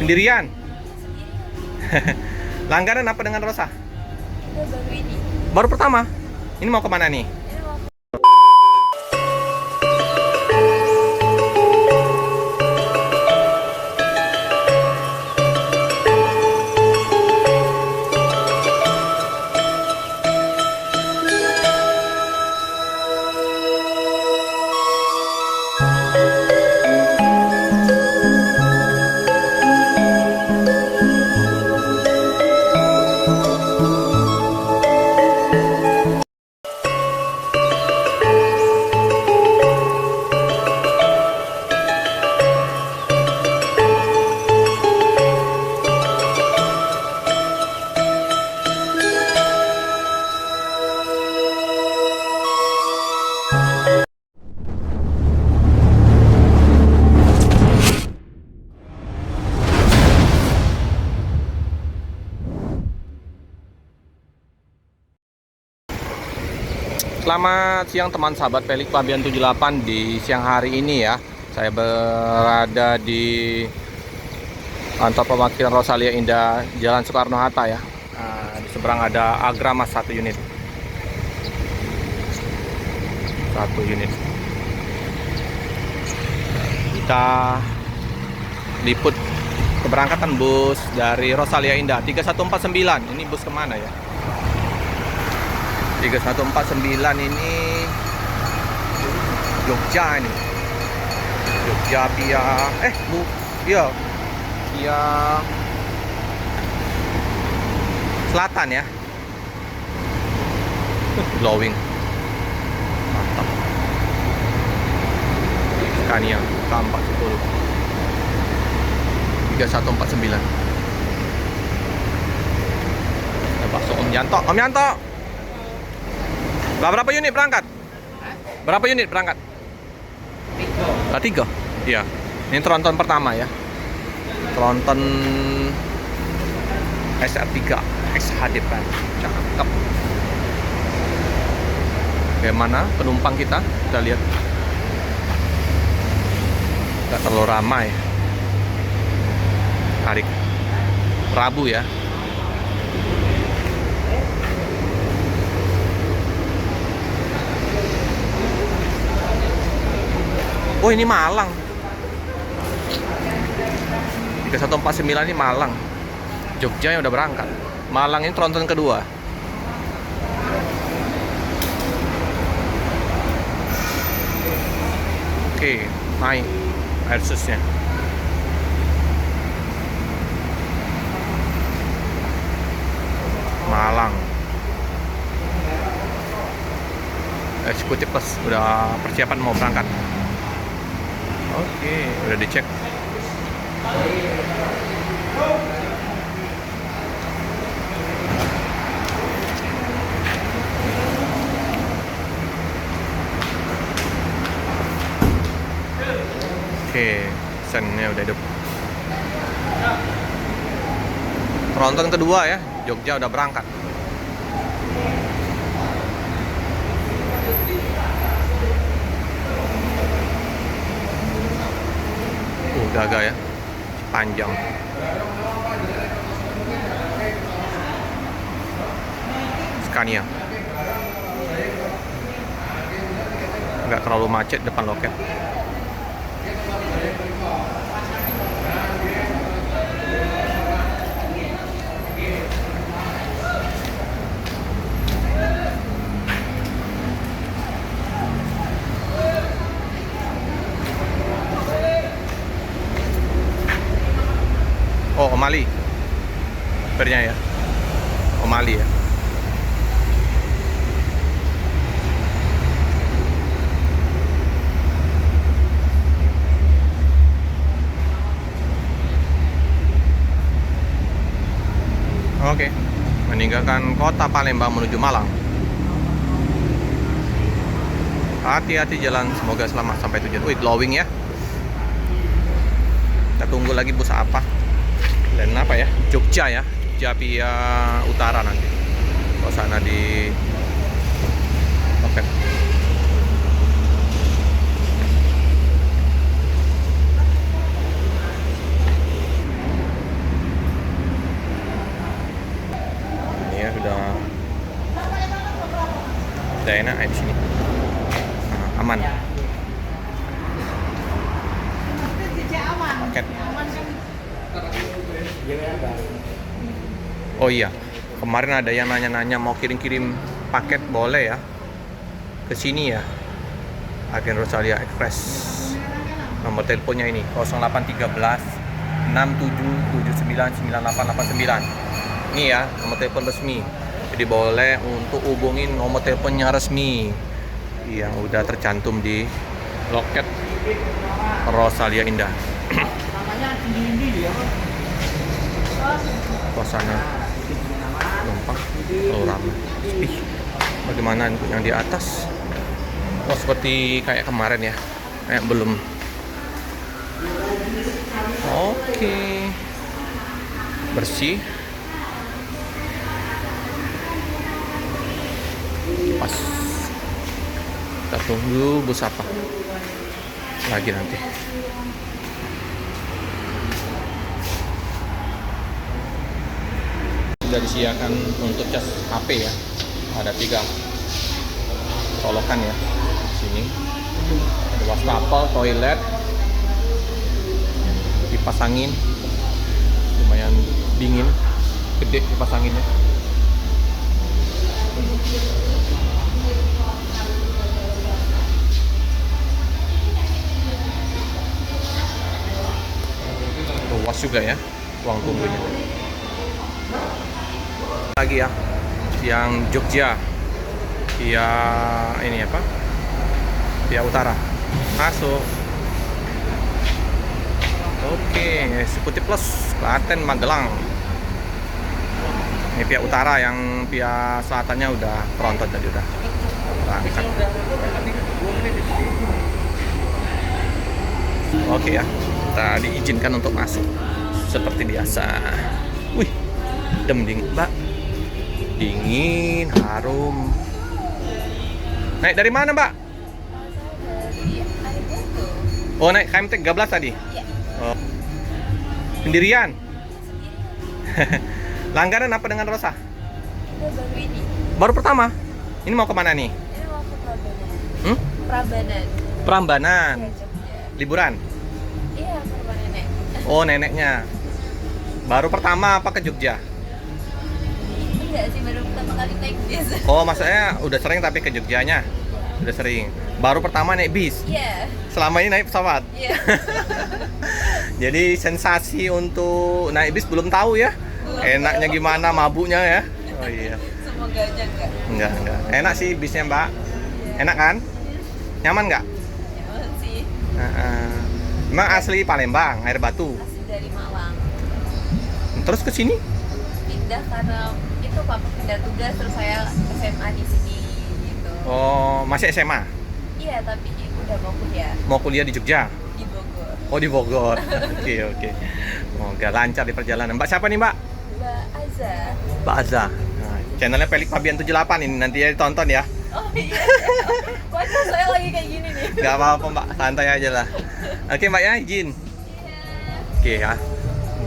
Sendirian? Langganan apa dengan Rosa? Baru ini. Baru pertama? Ini mau kemana nih? Ini mau Selamat siang teman sahabat Pelik Pabian 78. Di siang hari ini ya, saya berada di kantor pemakaian Rosalia Indah Jalan Soekarno-Hatta ya. Di seberang ada Agramas 1 unit. 1 unit. Kita liput keberangkatan bus dari Rosalia Indah 3149. Ini bus kemana ya? 3149 ini Jogja ini. Jogja via iya via selatan ya. Glowing. Mantap. Scania K40 3149. Ada bakso Om Yanto. Om Yanto, berapa unit berangkat? Berapa unit berangkat? 3. Iya. Ini tronton pertama ya. Tronton SR3 XHD Prime. Cakep. Bagaimana penumpang kita? Kita lihat. Gak terlalu ramai. Hari Rabu ya. Oh, ini Malang. 3149 ini Malang. Jogja yang udah berangkat. Malang ini tronton kedua. Oke, naik Airsusnya. Malang. Eksekutif plus udah persiapan mau berangkat. Oke, udah dicek. Oke, sennya udah hidup. Tronton kedua ya, Jogja udah berangkat. Gaga ya, panjang. Scania. Nggak terlalu macet depan loket. Oh, Omali. Pernya ya. Omali ya. Oke. Meninggalkan kota Palembang menuju Malang. Hati-hati jalan, semoga selamat sampai tujuan. Wih, glowing ya. Kita tunggu lagi bus apa. Dan apa ya, Jogja ya, Jogja via utara nanti. Kalau sana di loket. Udah enak di sini. Nah, aman. Paket. Oh iya, kemarin ada yang nanya-nanya mau kirim-kirim paket, boleh ya ke sini ya, Agen Rosalia Express. Nomor teleponnya ini 0813 67799889. Ini ya nomor telepon resmi. Jadi boleh untuk hubungin nomor teleponnya resmi yang udah tercantum di loket Rosalia Indah. Suasana numpang terlalu ramai. Ih, bagaimana untuk yang di atas? Oh, seperti kayak kemarin ya, kayak belum. Oke, bersih. Pas kita tunggu bus apa lagi nanti. Sudah disediakan untuk cas HP ya, ada 3 colokan ya di sini. Ada wastafel, toilet, kipas angin, lumayan dingin, gede kipas anginnya. Luas juga ya ruang tunggunya. Lagi ya yang Jogja, via ini apa, via utara masuk. Oke, Eksekutif Plus Klaten Magelang. Ini pihak utara, yang pihak selatannya udah tronton tadi, udah berangkat. Oke ya, kita diizinkan untuk masuk seperti biasa. Wih, dingin, Mbak. Dingin, harum. Naik dari mana, Mbak? Dari Airboto. Oh, naik KMT 13 tadi? Iya. Oh. Sendirian? Langganan apa dengan Rosa? Udah baru ini. Baru pertama? Ini mau kemana nih? Ini mau ke Prambanan. Hmm? Prambanan. Prambanan? Iya, Jogja. Liburan? Iya, ke rumah nenek. Oh, neneknya. Baru pertama apa ke Jogja? Enggak sih, baru pertama kali naik bis. Oh, maksudnya udah sering tapi ke Jogjanya? Udah sering. Baru pertama naik bis? Iya. Selama ini naik pesawat? Iya. Jadi sensasi untuk naik bis belum tahu ya? Belum Enaknya tahu. gimana, mabuknya ya? Oh iya. Semoga aja enggak. Enggak. Enak sih bisnya, Mbak. Enak kan? Nyaman nggak? Nyaman sih. Emang asli Palembang, Air Batu. Asli dari Malang. Terus ke sini? Pindah karena itu papa pindah tugas, terus saya SMA di sini gitu. Oh, masih SMA? Iya, tapi udah mau kuliah Mau kuliah di Jogja? di Bogor. Oh, di Bogor. Oke. Semoga lancar di perjalanan. Mbak siapa nih, Mbak? Mbak Aza. Mbak Azza. Nah, channelnya Pelik Fabian 78 ini, nanti ya ditonton ya. Oh iya. Waduh, saya lagi kayak gini nih. Gak apa-apa, Mbak, santai aja lah. Oke, Mbak ya, izin. Oke ya,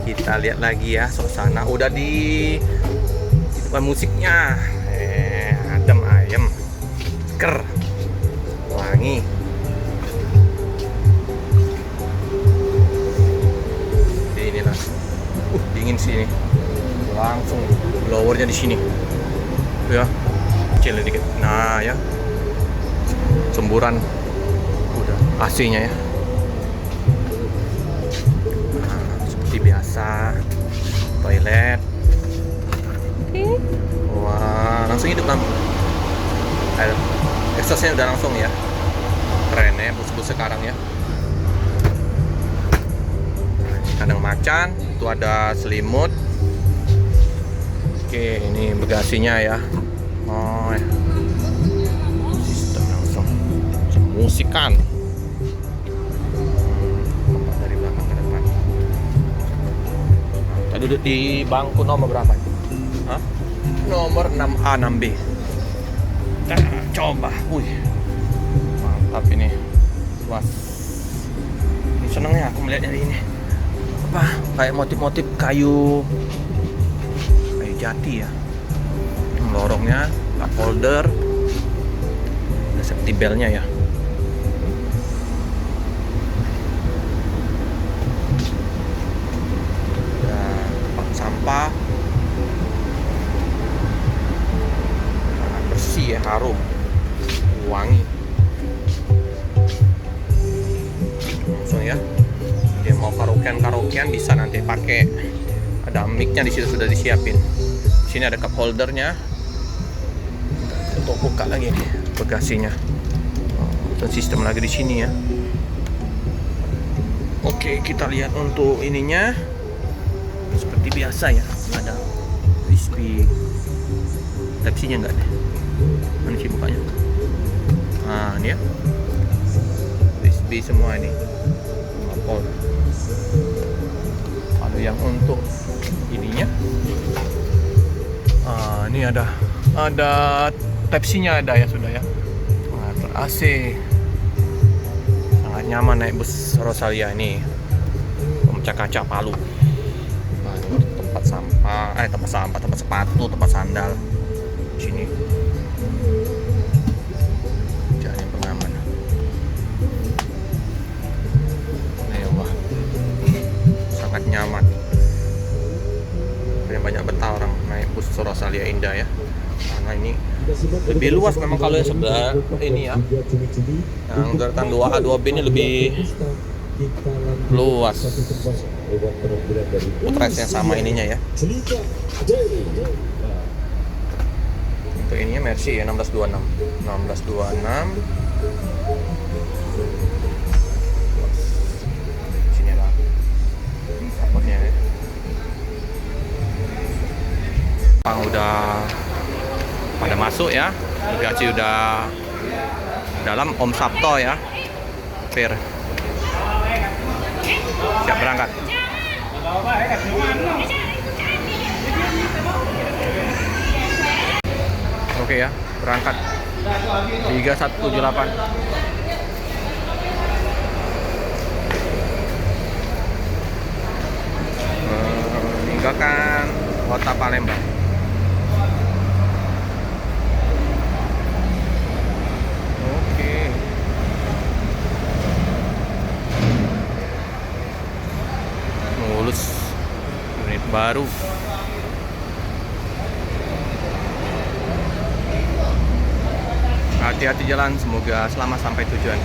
kita lihat lagi ya suasana. Udah di depan musiknya. Adem ayem, ker, wangi. Inilah, dingin sini. Langsung blowernya di sini. Ya, kecil dikit. Nah ya, semburan udah AC-nya ya. Nah, seperti biasa, toilet. Wah, langsung hidup lampu. Exhaustnya udah langsung ya. Keren ya bus-bus sekarang ya. Nah, kandang macan, itu ada selimut. Oke, ini bagasinya ya. Oh ya. Sistem langsung musikan. Dari belakang ke depan. Kita duduk di bangku nomor berapa? Hah? Nomor 6A 6B. Kita coba. Wih. Mantap ini. Luas. Ini seneng ya aku melihatnya ini. Apa? Kayak motif-motif kayu jati ya. Lorongnya cup holder, safety beltnya ya. Dan tempat sampah sangat bersih ya, harum, wangi. Langsung ya, dia mau karaokean bisa nanti pakai, ada mic-nya di situ sudah disiapin. Di sini ada cup holdernya untuk buka lagi nih bagasinya. Dan sistem lagi di sini ya. Oke, kita lihat untuk ininya seperti biasa ya, ada USB Type-C-nya enggak nih? Mana sih bukanya? Nah, ini ya. USB semua ini. Port. Ada yang untuk ininya. Ini ada Type-C-nya ada ya, sudah ya. Pengatur AC. Sangat nyaman naik bus Rosalia ini. Pemecah kaca Palu. Nah, tempat sepatu, tempat sandal. Di sini. Jalan pengaman. Sangat nyaman. Banyak betah orang naik bus Rosalia Indah ya, karena ini lebih luas memang. Kalau yang sebelah ini ya, yang gerbang 2A 2B ini lebih luas. Footrestnya sama ininya ya. Untuk ininya Mercy ya, 1626 sini lah rapotnya ya. Udah pada masuk ya, bagasi udah dalam. Om Sabto ya, Fir siap berangkat. Oke ya, berangkat 3178. Meninggalkan kota Palembang. Mulus, unit baru. Hati-hati jalan, semoga selamat sampai tujuan.